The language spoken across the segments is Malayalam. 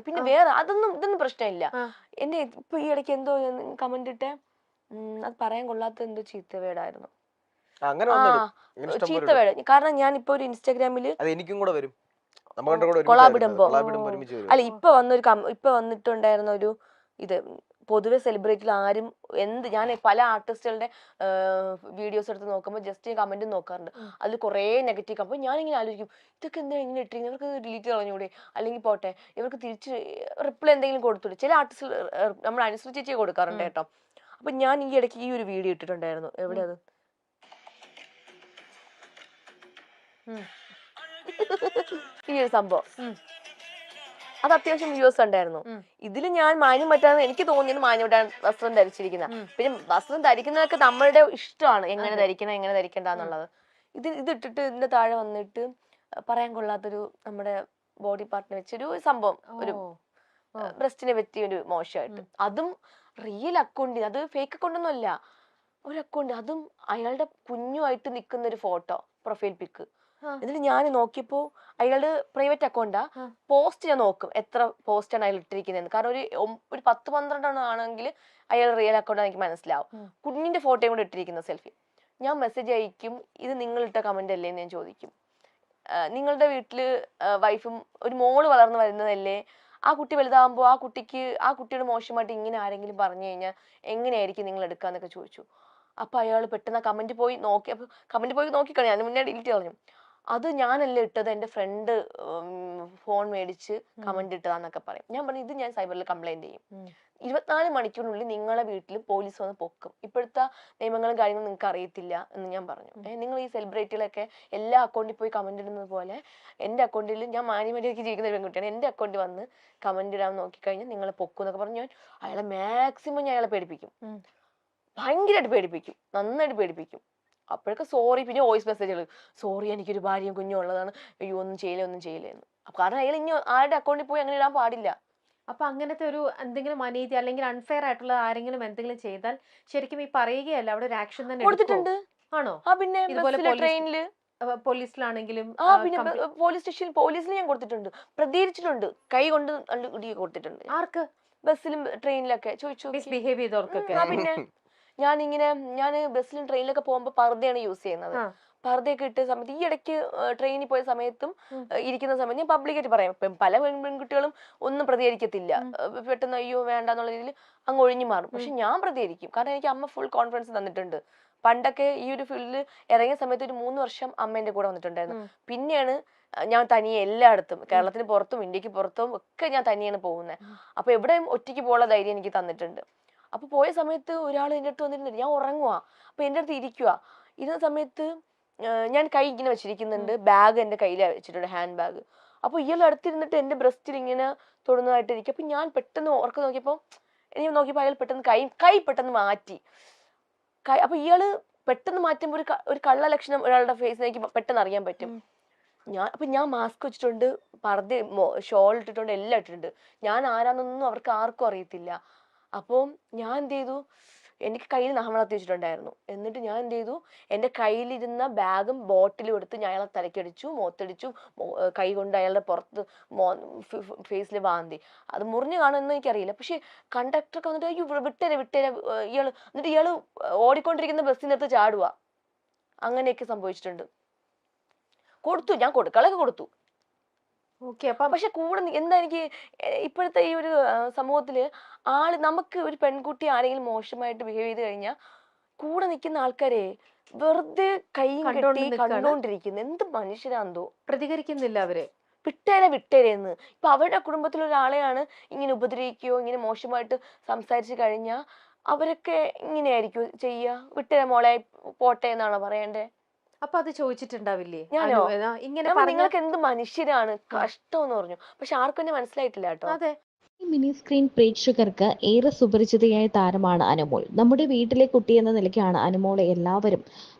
പിന്നെ വേറെ ഇതൊന്നും പ്രശ്നമില്ല. എന്നെ ഇപ്പൊ ഈ ഇടയ്ക്ക് എന്തോ കമന്റ് ഇട്ടേ, അത് പറയാൻ കൊള്ളാത്ത എന്തോ ചീത്ത വേടായിരുന്നു. ചീത്ത വേട്. കാരണം ഞാൻ ഇപ്പൊ ഒരു ഇൻസ്റ്റാഗ്രാമില് കൊളാബിടുമ്പോ അല്ല ഇപ്പൊ വന്നിട്ടുണ്ടായിരുന്ന ഒരു ഇത്, പൊതുവെ സെലിബ്രിറ്റിയിൽ ആരും ഞാൻ പല ആർട്ടിസ്റ്റുകളുടെ വീഡിയോസ് എടുത്ത് നോക്കുമ്പോൾ ജസ്റ്റ് കമന്റ് നോക്കാറുണ്ട്. അതിൽ കുറെ നെഗറ്റീവ്. അപ്പൊ ഞാനിങ്ങനെ ആലോചിക്കും, ഇതൊക്കെ എന്താ ഇങ്ങനെ ഇട്ടിരിക്കുന്നത്, ഇവർക്ക് ഡിലീറ്റ് കളഞ്ഞൂടെ, അല്ലെങ്കിൽ പോട്ടെ ഇവർക്ക് തിരിച്ച് റിപ്ലൈ എന്തെങ്കിലും കൊടുത്തൂടെ. ചില ആർട്ടിസ്റ്റ് നമ്മൾ അനുസരിച്ചേ കൊടുക്കാറുണ്ട് കേട്ടോ. അപ്പൊ ഞാൻ ഈ ഇടയ്ക്ക് ഈ ഒരു വീഡിയോ ഇട്ടിട്ടുണ്ടായിരുന്നു. എവിടെ അത്, ഈ ഒരു സംഭവം, അത് അത്യാവശ്യം വ്യൂസ് ഉണ്ടായിരുന്നു. ഇതിൽ ഞാൻ മാന്യം പറ്റാന്ന് എനിക്ക് തോന്നിയത് മാന്യമായിട്ടാണ് വസ്ത്രം ധരിച്ചിരിക്കുന്ന. പിന്നെ വസ്ത്രം ധരിക്കുന്നതൊക്കെ നമ്മളുടെ ഇഷ്ടമാണ്, എങ്ങനെ ധരിക്കണം എങ്ങനെ ധരിക്കണ്ടെന്നുള്ളത്. ഇതിട്ടിട്ട് ഇതിന്റെ താഴെ വന്നിട്ട് പറയാൻ കൊള്ളാത്തൊരു നമ്മുടെ ബോഡി പാർട്ടിനെ വെച്ചൊരു സംഭവം, ഒരു ബ്രസ്റ്റിനെ പറ്റിയ ഒരു മോശമായിട്ട്. അതും റിയൽ അക്കൗണ്ട്, അത് ഫേക്ക് അക്കൗണ്ടൊന്നും അല്ല, ഒരു അക്കൗണ്ട്. അതും അയാളുടെ കുഞ്ഞുമായിട്ട് നിൽക്കുന്ന ഒരു ഫോട്ടോ, പ്രൊഫൈൽ പിക്ക്. എന്നിട്ട് ഞാൻ നോക്കിയപ്പോ അയാളുടെ പ്രൈവറ്റ് അക്കൗണ്ടാ. പോസ്റ്റ് ഞാൻ നോക്കും എത്ര പോസ്റ്റാണ് അയാൾ ഇട്ടിരിക്കുന്നത്. കാരണം ഒരു 10-12 ആണെങ്കിൽ അയാൾ റിയൽ അക്കൗണ്ട് എനിക്ക് മനസ്സിലാവും. കുഞ്ഞിന്റെ ഫോട്ടോയും കൂടെ ഇട്ടിരിക്കുന്ന സെൽഫി. ഞാൻ മെസ്സേജ് അയക്കും, ഇത് നിങ്ങളിട്ട കമന്റ് അല്ലേ എന്ന് ഞാൻ ചോദിക്കും. നിങ്ങളുടെ വീട്ടില് വൈഫും ഒരു മോള് വളർന്നു വരുന്നതല്ലേ, ആ കുട്ടി വലുതാകുമ്പോൾ ആ കുട്ടിയുടെ മോശമായിട്ട് ഇങ്ങനെ ആരെങ്കിലും പറഞ്ഞു കഴിഞ്ഞാൽ എങ്ങനെയായിരിക്കും നിങ്ങൾ എടുക്കാന്നൊക്കെ ചോദിച്ചു. അപ്പൊ അയാൾ പെട്ടെന്ന് കമന്റ് പോയി നോക്കിക്കളഞ്ഞു. അതിന് മുന്നേ ഡിലീറ്റ് കളഞ്ഞു. അത് ഞാനല്ലേ ഇട്ടത്, എന്റെ ഫ്രണ്ട് ഫോൺ മേടിച്ച് കമന്റ് ഇട്ടതാന്നൊക്കെ പറയും. ഞാൻ പറഞ്ഞു, ഇത് ഞാൻ സൈബറിൽ കംപ്ലൈന്റ് ചെയ്യും. 24 മണിക്കൂറിനുള്ളിൽ നിങ്ങളെ വീട്ടിൽ പോലീസ് വന്ന് പൊക്കും. ഇപ്പോഴത്തെ നിയമങ്ങളും കാര്യങ്ങളും നിങ്ങൾക്ക് അറിയത്തില്ല എന്ന് ഞാൻ പറഞ്ഞു. നിങ്ങൾ ഈ സെലിബ്രിറ്റികളൊക്കെ എല്ലാ അക്കൗണ്ടിൽ പോയി കമന്റ് ഇടുന്നത് പോലെ എന്റെ അക്കൗണ്ടിൽ, ഞാൻ മാന്യമര്യാദയ്ക്ക് ജീവിക്കുന്ന ഒരു പെൺകുട്ടിയാണ്, എന്റെ അക്കൗണ്ടിൽ വന്ന് കമന്റ് ഇടാൻ നോക്കിക്കഴിഞ്ഞാൽ നിങ്ങളെ പൊക്കും എന്നൊക്കെ പറഞ്ഞു. ഞാൻ അയാളെ മാക്സിമം ഞാൻ അയാളെ പേടിപ്പിക്കും, ഭയങ്കരമായിട്ട് പേടിപ്പിക്കും, നന്നായിട്ട് പേടിപ്പിക്കും. അപ്പോഴൊക്കെ സോറി, പിന്നെ വോയിസ് മെസ്സേജുകൾ, സോറി എനിക്കൊരു ഭാര്യയും കുഞ്ഞും ഉള്ളതാണ്, അയ്യോ ഒന്നും ചെയ്യില്ലെന്ന്. കാരണം അയാൾ ഇനി ആരുടെ അക്കൗണ്ടിൽ പോയി അങ്ങനെ ഇടാൻ പാടില്ല. അപ്പൊ അങ്ങനത്തെ ഒരു എന്തെങ്കിലും അനീതി അല്ലെങ്കിൽ അൺഫെയർ ആയിട്ടുള്ള ആരെങ്കിലും എന്തെങ്കിലും ചെയ്താൽ ശരിക്കും ഈ പറയുകയല്ല, അവിടെ ഒരു ആക്ഷൻ തന്നെ കൊടുത്തിട്ടുണ്ട്. ആണോ? പിന്നെ ഇതുപോലെ ട്രെയിനില്, പോലീസിലാണെങ്കിലും പിന്നെ പോലീസ് സ്റ്റേഷനിൽ പോലീസിൽ ഞാൻ കൊടുത്തിട്ടുണ്ട്, പ്രതികരിച്ചിട്ടുണ്ട്, കൈ കൊണ്ട് കൊടുത്തിട്ടുണ്ട്. ആർക്ക്? ബസ്സിലും ട്രെയിനിലൊക്കെ ചോദിച്ചു മിസ്ബിഹേവ് ചെയ്തവർക്കൊക്കെ. പിന്നെ ഞാൻ ബസ്സിലും ട്രെയിനിലൊക്കെ പോകുമ്പോ പർദ്ദയാണ് യൂസ് ചെയ്യുന്നത്. പർദ്ദയൊക്കെ ഇട്ട സമയത്ത്, ഈ ഇടയ്ക്ക് ട്രെയിനിൽ പോയ സമയത്തും ഇരിക്കുന്ന സമയത്ത് ഞാൻ പബ്ലിക്കായിട്ട് പറയാം, പല പെൺകുട്ടികളും ഒന്നും പ്രതികരിക്കത്തില്ല, പെട്ടെന്ന് അയ്യോ വേണ്ടെന്നുള്ള രീതിയിൽ അങ്ങ് ഒഴിഞ്ഞു മാറും. പക്ഷെ ഞാൻ പ്രതികരിക്കും, കാരണം എനിക്ക് അമ്മ ഫുൾ കോൺഫിഡൻസ് തന്നിട്ടുണ്ട്. പണ്ടൊക്കെ ഈ ഒരു ഫീൽഡിൽ ഇറങ്ങിയ സമയത്ത് ഒരു 3 വർഷം അമ്മ എന്റെ കൂടെ വന്നിട്ടുണ്ടായിരുന്നു. പിന്നെയാണ് ഞാൻ തനിയെ എല്ലായിടത്തും, കേരളത്തിന് പുറത്തും ഇന്ത്യക്ക് പുറത്തും ഒക്കെ ഞാൻ തനിയാണ് പോകുന്നത്. അപ്പൊ എവിടെയും ഒറ്റയ്ക്ക് പോകാനുള്ള ധൈര്യം എനിക്ക് തന്നിട്ടുണ്ട്. അപ്പൊ പോയ സമയത്ത് ഒരാൾ എൻ്റെ അടുത്ത് വന്നിട്ടുണ്ട്, ഞാൻ ഉറങ്ങുക, അപ്പൊ എൻ്റെ അടുത്ത് ഇരുന്ന സമയത്ത് ഞാൻ കൈ ഇങ്ങനെ വെച്ചിരിക്കുന്നുണ്ട്, ബാഗ് എന്റെ കയ്യിൽ വെച്ചിട്ടുണ്ട്, ഹാൻഡ് ബാഗ്. അപ്പൊ ഇയാൾ അടുത്തിരുന്നിട്ട് എന്റെ ബ്രസ്റ്റിൽ ഇങ്ങനെ തൊടുന്നതായിട്ടിരിക്കും. അപ്പൊ ഞാൻ പെട്ടെന്ന് ഓർക്ക നോക്കിയപ്പോ അയാൾ പെട്ടെന്ന് കൈ പെട്ടെന്ന് മാറ്റി. അപ്പൊ ഇയാള് പെട്ടെന്ന് മാറ്റുമ്പോൾ ഒരു കള്ള ലക്ഷണം ഒരാളുടെ ഫേസിലേക്ക് പെട്ടെന്ന് അറിയാൻ പറ്റും. ഞാൻ മാസ്ക് വെച്ചിട്ടുണ്ട്, പർദ്ദ ഷോൾ ഇട്ടിട്ടുണ്ട്, എല്ലാം ഇട്ടിട്ടുണ്ട്. ഞാൻ ആരാന്നൊന്നും അവർക്ക് ആർക്കും അറിയത്തില്ല. അപ്പോൾ ഞാൻ എന്ത് ചെയ്തു, എനിക്ക് കയ്യിൽ നഖമളത്തി വെച്ചിട്ടുണ്ടായിരുന്നു. എന്നിട്ട് ഞാൻ എന്ത് ചെയ്തു, എൻ്റെ കയ്യിലിരുന്ന ബാഗും ബോട്ടിലും എടുത്ത് ഞാൻ അയാളെ തലക്കടിച്ചു, മുഖത്തടിച്ചു, കൈ കൊണ്ട് അയാളുടെ പുറത്ത് ഫേസിൽ വാന്തി. അത് മുറിഞ്ഞു കാണുമെന്ന് എനിക്കറിയില്ല. പക്ഷെ കണ്ടക്ടറൊക്കെ വന്നിട്ട് അയ്യോ വിട്ടേരെ ഇയാള് ഓടിക്കൊണ്ടിരിക്കുന്ന ബസ്സിനകത്ത് ചാടുക. അങ്ങനെയൊക്കെ സംഭവിച്ചിട്ടുണ്ട്. ഞാൻ കൊടുക്കളൊക്കെ കൊടുത്തു. പക്ഷെ കൂടെ എന്താ എനിക്ക് ഇപ്പോഴത്തെ ഈ ഒരു സമൂഹത്തില് നമുക്ക് ഒരു പെൺകുട്ടി ആരെങ്കിലും മോശമായിട്ട് ബിഹേവ് ചെയ്ത് കഴിഞ്ഞാൽ കൂടെ നിൽക്കുന്ന ആൾക്കാരെ വെറുതെ കൈയും കെട്ടി കണ്ടോണ്ടിരിക്കുന്നു. എന്ത് മനുഷ്യരാന്തോ, പ്രതികരിക്കുന്നില്ല അവര്. വിട്ടേരെന്ന്. ഇപ്പൊ അവരുടെ കുടുംബത്തിലൊരാളെയാണ് ഇങ്ങനെ ഉപദ്രവിക്കുകയോ ഇങ്ങനെ മോശമായിട്ട് സംസാരിച്ചു കഴിഞ്ഞാൽ അവരൊക്കെ ഇങ്ങനെയായിരിക്കും ചെയ്യുക. വിട്ടേരെ മോളെ പോട്ടെ എന്നാണോ പറയണ്ടേ? അപ്പൊ അത് ചോദിച്ചിട്ടുണ്ടാവില്ലേ? ഇങ്ങനെ നിങ്ങൾക്ക് എന്ത് മനുഷ്യരാണ്, കഷ്ടം എന്ന് പറഞ്ഞു. പക്ഷെ ആർക്കും എന്നെ മനസ്സിലായിട്ടില്ല കേട്ടോ. അതെ, മിനി സ്ക്രീൻ പ്രേക്ഷകർക്ക് ഏറെ സുപരിചിതയായ താരമാണ് അനുമോൾ. നമ്മുടെ വീട്ടിലെ കുട്ടി എന്ന നിലയ്ക്കാണ് അനുമോളെ എല്ലാവരും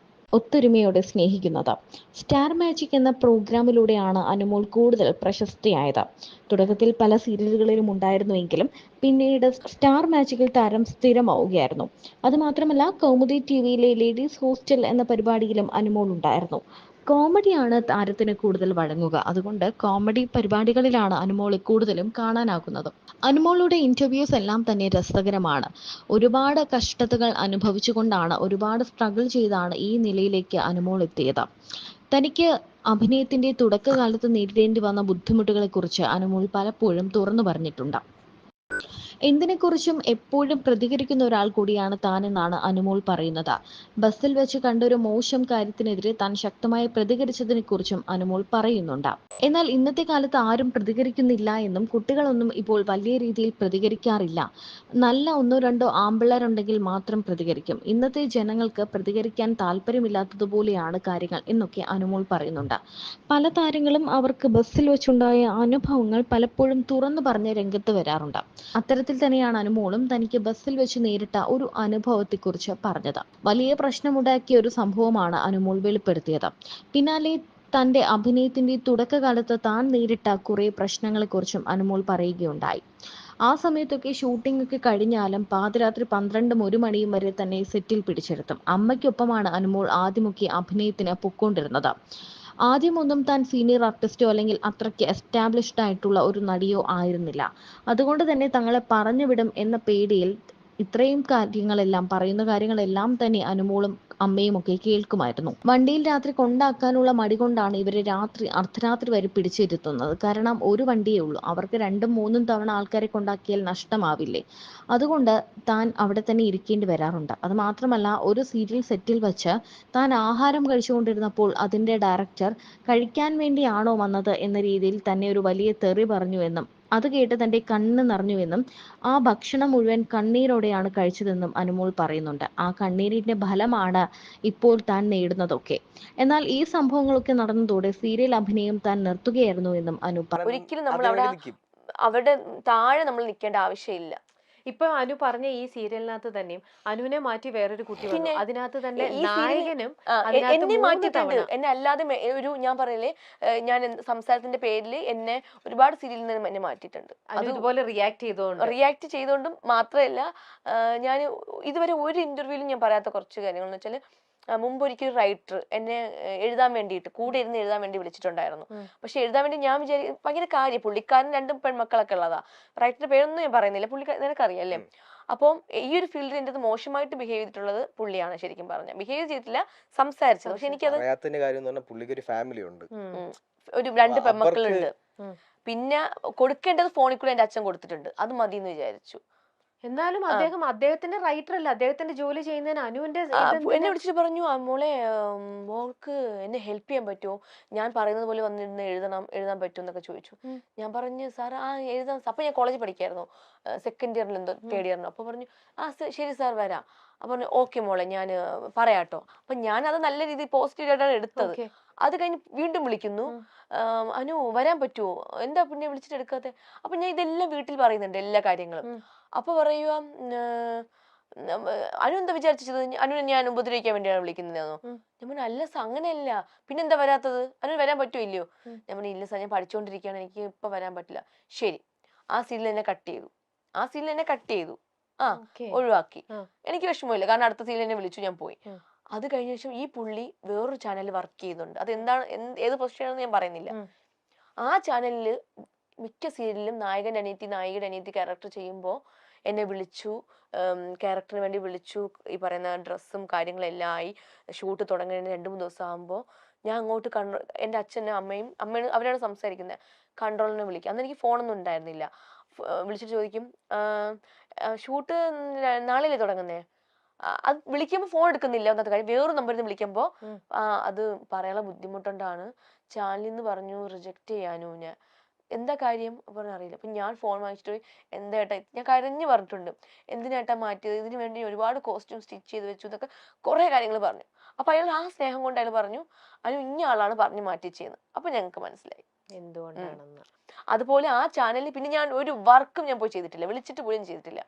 ഒത്തൊരുമയോടെ സ്നേഹിക്കുന്നത്. സ്റ്റാർ മാജിക് എന്ന പ്രോഗ്രാമിലൂടെയാണ് അനുമോൾ കൂടുതൽ പ്രശസ്തിയായത്. തുടക്കത്തിൽ പല സീരിയലുകളിലും ഉണ്ടായിരുന്നുവെങ്കിലും പിന്നീട് സ്റ്റാർ മാജിക്കിൽ താരം സ്ഥിരമാവുകയായിരുന്നു. അതുമാത്രമല്ല, കൗമുദി ടിവിയിലെ ലേഡീസ് ഹോസ്റ്റൽ എന്ന പരിപാടിയിലും അനുമോൾ ഉണ്ടായിരുന്നു. കോമഡിയാണ് താരത്തിന് കൂടുതൽ വഴങ്ങുക. അതുകൊണ്ട് കോമഡി പരിപാടികളിലാണ് അനുമോളെ കൂടുതലും കാണാനാകുന്നത്. അനുമോളുടെ ഇന്റർവ്യൂസ് എല്ലാം തന്നെ രസകരമാണ്. ഒരുപാട് കഷ്ടതകൾ അനുഭവിച്ചുകൊണ്ടാണ്, ഒരുപാട് സ്ട്രഗിൾ ചെയ്താണ് ഈ നിലയിലേക്ക് അനുമോൾ എത്തിയത്. തനിക്ക് അഭിനയത്തിന്റെ തുടക്കകാലത്ത് നേരിടേണ്ടി വന്ന ബുദ്ധിമുട്ടുകളെക്കുറിച്ച് അനുമോൾ പലപ്പോഴും തുറന്നു പറഞ്ഞിട്ടുണ്ട്. എന്തിനെക്കുറിച്ചും എപ്പോഴും പ്രതികരിക്കുന്ന ഒരാൾ കൂടിയാണ് താനെന്നാണ് അനുമോൾ പറയുന്നത്. ബസ്സിൽ വെച്ച് കണ്ടൊരു മോശം കാര്യത്തിനെതിരെ താൻ ശക്തമായി പ്രതികരിച്ചതിനെക്കുറിച്ചും അനുമോൾ പറയുന്നുണ്ട്. എന്നാൽ ഇന്നത്തെ കാലത്ത് ആരും പ്രതികരിക്കുന്നില്ല എന്നും കുട്ടികളൊന്നും ഇപ്പോൾ വലിയ രീതിയിൽ പ്രതികരിക്കാറില്ല. നല്ല ഒന്നോ രണ്ടോ ആമ്പിള്ളേരുണ്ടെങ്കിൽ മാത്രം പ്രതികരിക്കും. ഇന്നത്തെ ജനങ്ങൾക്ക് പ്രതികരിക്കാൻ താല്പര്യമില്ലാത്തതുപോലെയാണ് കാര്യങ്ങൾ എന്നൊക്കെ അനുമോൾ പറയുന്നുണ്ട്. പല താരങ്ങളും അവർക്ക് ബസ്സിൽ വെച്ചുണ്ടായ അനുഭവങ്ങൾ പലപ്പോഴും തുറന്നു പറഞ്ഞ് രംഗത്ത് വരാറുണ്ട്. അത്തരത്തിൽ തന്നെയാണ് അനുമോളും തനിക്ക് ബസ്സിൽ വെച്ച് നേരിട്ട ഒരു അനുഭവത്തെക്കുറിച്ച് പറഞ്ഞത്. വലിയ പ്രശ്നമുണ്ടാക്കിയ ഒരു സംഭവമാണ് അനുമോൾ വെളിപ്പെടുത്തിയത്. പിന്നാലെ തന്റെ അഭിനയത്തിന്റെ തുടക്കകാലത്ത് താൻ നേരിട്ട കുറെ പ്രശ്നങ്ങളെക്കുറിച്ചും അനുമോൾ പറയുകയുണ്ടായി. ആ സമയത്തൊക്കെ ഷൂട്ടിംഗ് ഒക്കെ കഴിഞ്ഞാലും പാതിരാത്രി 12 1 മണിയും വരെ തന്നെ സെറ്റിൽ പിടിച്ചിരുത്തും. അമ്മയ്ക്കൊപ്പമാണ് അനുമോൾ ആദ്യമൊക്കെ അഭിനയത്തിന് പൊക്കോണ്ടിരുന്നത്. ആദ്യമൊന്നും താൻ സീനിയർ ആർട്ടിസ്റ്റോ അല്ലെങ്കിൽ അത്രയ്ക്ക് എസ്റ്റാബ്ലിഷ്ഡ് ആയിട്ടുള്ള ഒരു നടിയോ ആയിരുന്നില്ല. അതുകൊണ്ട് തന്നെ തങ്ങളെ പറഞ്ഞുവിടും എന്ന പേടിയിൽ ഇത്രയും പറയുന്ന കാര്യങ്ങളെല്ലാം തന്നെ അനുമോളും അമ്മയും ഒക്കെ കേൾക്കുമായിരുന്നു. വണ്ടിയിൽ രാത്രി കൊണ്ടാക്കാനുള്ള മടി കൊണ്ടാണ് ഇവരെ അർദ്ധരാത്രി വരെ പിടിച്ചിരുത്തുന്നത്. കാരണം ഒരു വണ്ടിയേ ഉള്ളൂ, അവർക്ക് 2ഉം 3ഉം തവണ ആൾക്കാരെ കൊണ്ടാക്കിയാൽ നഷ്ടമാവില്ലേ. അതുകൊണ്ട് താൻ അവിടെ തന്നെ ഇരിക്കേണ്ടി വരാറുണ്ട്. അത് മാത്രമല്ല, ഒരു സീരിയൽ സെറ്റിൽ വെച്ച് താൻ ആഹാരം കഴിച്ചുകൊണ്ടിരുന്നപ്പോൾ അതിന്റെ ഡയറക്ടർ കഴിക്കാൻ വേണ്ടിയാണോ വന്നത് എന്ന രീതിയിൽ തന്നെ ഒരു വലിയ തെറി പറഞ്ഞുവെന്നും അത് കേട്ട് തന്റെ കണ്ണ് നിറഞ്ഞുവെന്നും ആ ഭക്ഷണം മുഴുവൻ കണ്ണീരോടെയാണ് കഴിച്ചതെന്നും അനുമോൾ പറയുന്നുണ്ട്. ആ കണ്ണീരിന്റെ ഫലമാണ് ഇപ്പോൾ താൻ നേടുന്നതൊക്കെ. എന്നാൽ ഈ സംഭവങ്ങളൊക്കെ നടന്നതോടെ സീരിയൽ അഭിനയം താൻ നിർത്തുകയായിരുന്നു എന്നും അനു പറഞ്ഞു. ഒരിക്കലും നമ്മൾ അവരുടെ താഴെ നമ്മൾ നിൽക്കേണ്ട ആവശ്യമില്ല. ഇപ്പൊ അനു പറഞ്ഞ ഈ സീരിയലിനകത്ത് തന്നെയും അനുവിനെ മാറ്റി വേറൊരു കുട്ടി വന്നു. പിന്നെ അതിനകത്ത് തന്നെ ഈ നായകനും എന്നെ മാറ്റിയിട്ടുണ്ട്. എന്നെ അല്ലാതെ ഞാൻ പറയലേ, ഞാൻ സംസാരത്തിന്റെ പേരിൽ എന്നെ ഒരുപാട് സീരിയലിൽ നിന്ന് എന്നെ മാറ്റിയിട്ടുണ്ട്. അതുപോലെ റിയാക്ട് ചെയ്തുകൊണ്ടും മാത്രമല്ല, ഞാൻ ഇതുവരെ ഒരു ഇന്റർവ്യൂവിലും ഞാൻ പറയാത്ത കുറച്ച് കാര്യങ്ങൾ എന്ന് വെച്ചാൽ, മുമ്പ് ഒരിക്കലും റൈറ്റർ എന്നെ എഴുതാൻ വേണ്ടിയിട്ട് കൂടെ ഇരുന്ന് എഴുതാൻ വേണ്ടി വിളിച്ചിട്ടുണ്ടായിരുന്നു. പക്ഷെ എഴുതാൻ വേണ്ടി ഞാൻ ഭയങ്കര കാര്യം, പുള്ളിക്കാരൻ 2 പെൺമക്കളൊക്കെ ഉള്ളതാ. റൈറ്ററിന്റെ പേരൊന്നും ഞാൻ പറയുന്നില്ല, നിനക്കറിയാല്ലേ. അപ്പം ഈ ഒരു ഫീൽഡിൽ എൻ്റെ അത് മോശമായിട്ട് ബിഹേവ് ചെയ്തിട്ടുള്ളത് പുള്ളിയാണ്. ശരിക്കും പറഞ്ഞാൽ ബിഹേവ് ചെയ്തിട്ടില്ല, സംസാരിച്ചത്. പക്ഷെ എനിക്കത് ഒരു 2 പെൺമക്കളുണ്ട്. പിന്നെ കൊടുക്കേണ്ടത് ഫോണിൽ കൂടെ എൻ്റെ അച്ഛൻ കൊടുത്തിട്ടുണ്ട്, അത് മതി എന്ന് വിചാരിച്ചു. എന്നാലും അദ്ദേഹത്തിന്റെ റൈറ്റർ അല്ല, അദ്ദേഹത്തിന്റെ ജോലി ചെയ്യുന്നതിന് അനുവിന്റെ എന്നെ വിളിച്ചിട്ട് പറഞ്ഞു, മോളെ മോൾക്ക് എന്നെ ഹെൽപ്പ് ചെയ്യാൻ പറ്റുമോ, ഞാൻ പറയുന്നത് പോലെ വന്നിരുന്ന് എഴുതാൻ പറ്റുമോ എന്നൊക്കെ ചോദിച്ചു. ഞാൻ പറഞ്ഞു, സാർ എഴുതാൻ. അപ്പൊ ഞാൻ കോളേജിൽ പഠിക്കായിരുന്നു, 2nd ഇയറിൽ എന്തോ 3rd ഇയറിനോ. അപ്പൊ പറഞ്ഞു, ശരി സാർ വരാം. അപ്പൊ പറഞ്ഞു, ഓക്കെ മോളെ ഞാൻ പറയാട്ടോ. അപ്പൊ ഞാൻ അത് നല്ല രീതിയിൽ പോസിറ്റീവ് ആയിട്ടാണ് എടുത്തത്. അത് കഴിഞ്ഞ് വീണ്ടും വിളിക്കുന്നു, അനു വരാൻ പറ്റുമോ, എന്താ പിന്നെ വിളിച്ചിട്ട് എടുക്കാത്തെ. അപ്പൊ ഞാൻ ഇതെല്ലാം വീട്ടിൽ പറയുന്നുണ്ട്, എല്ലാ കാര്യങ്ങളും. അപ്പൊ പറയുക, അനു എന്താ വിചാരിച്ചത്, അനുവിനെ ഞാൻ ഉപദ്രവിക്കാൻ വേണ്ടിയാണ് വിളിക്കുന്നതെന്നോ. ഞാൻ പറഞ്ഞു, അല്ല സാർ, അങ്ങനെയല്ല, പിന്നെന്താ വരാത്തത്, അനു വരാൻ പറ്റുമോ ഇല്ലയോ. ഞാൻ പറഞ്ഞു, ഇല്ല സാർ, ഞാൻ പഠിച്ചുകൊണ്ടിരിക്കുകയാണ്, എനിക്ക് ഇപ്പൊ വരാൻ പറ്റില്ല. ശരി, ആ സീനിൽ എന്നെ കട്ട് ചെയ്തു. ഒഴിവാക്കി. എനിക്ക് വിഷമമില്ല, കാരണം അടുത്ത സീനിൽ എന്നെ വിളിച്ചു, ഞാൻ പോയി. അത് കഴിഞ്ഞ ശേഷം ഈ പുള്ളി വേറൊരു ചാനലിൽ വർക്ക് ചെയ്യുന്നുണ്ട്. അത് എന്താണ്, ഏത് പൊസിഷനാണെന്ന് ഞാൻ പറയുന്നില്ല. ആ ചാനലില് മിക്ക സീരിയലിലും നായകന്റെ അനിയത്തി ക്യാരക്ടർ ചെയ്യുമ്പോൾ എന്നെ വിളിച്ചു, ക്യാരക്ടറിന് വേണ്ടി വിളിച്ചു. ഈ പറയുന്ന ഡ്രസ്സും കാര്യങ്ങളെല്ലാം ആയി, ഷൂട്ട് തുടങ്ങുന്നതിന് 2-3 ദിവസം ആകുമ്പോൾ ഞാൻ അങ്ങോട്ട് എൻ്റെ അച്ഛനും അമ്മയും അവരാണ് സംസാരിക്കുന്നത്, കൺട്രോളിനെ വിളിക്കും. അന്ന് എനിക്ക് ഫോണൊന്നും ഉണ്ടായിരുന്നില്ല. വിളിച്ചിട്ട് ചോദിക്കും, ഷൂട്ട് നാളെയല്ലേ തുടങ്ങുന്നേ, അത് വിളിക്കുമ്പോൾ ഫോൺ എടുക്കുന്നില്ല. ഒന്നാമത്തെ കാര്യം, വേറൊരു നമ്പറിൽ നിന്ന് വിളിക്കുമ്പോൾ അത് പറയാനുള്ള ബുദ്ധിമുട്ടുകൊണ്ടാണ്, ചാനലിൽ നിന്ന് പറഞ്ഞു റിജക്ട് ചെയ്യാനോ. ഞാൻ എന്താ കാര്യം പറഞ്ഞ അറിയില്ല. അപ്പൊ ഞാൻ ഫോൺ വാങ്ങിച്ചിട്ട് പോയി, എന്താ ഏട്ടാ, ഞാൻ കരഞ്ഞു പറഞ്ഞിട്ടുണ്ട്, എന്തിനായിട്ടാ മാറ്റിയത്, ഇതിനു വേണ്ടി ഒരുപാട് കോസ്റ്റ്യൂം സ്റ്റിച്ച് ചെയ്ത് വെച്ചു എന്നൊക്കെ കുറെ കാര്യങ്ങൾ പറഞ്ഞു. അപ്പൊ അയാൾ ആ സ്നേഹം കൊണ്ട് അയാൾ പറഞ്ഞു, അനു ഇന്ന ആളാണ് പറഞ്ഞു മാറ്റിച്ചെന്ന്. അപ്പൊ ഞങ്ങൾക്ക് മനസ്സിലായി എന്തുകൊണ്ടാണെന്ന്. അതുപോലെ ആ ചാനലിൽ പിന്നെ ഞാൻ ഒരു വർക്കും ഞാൻ പോയി ചെയ്തിട്ടില്ല, വിളിച്ചിട്ട് പോലും ചെയ്തിട്ടില്ല.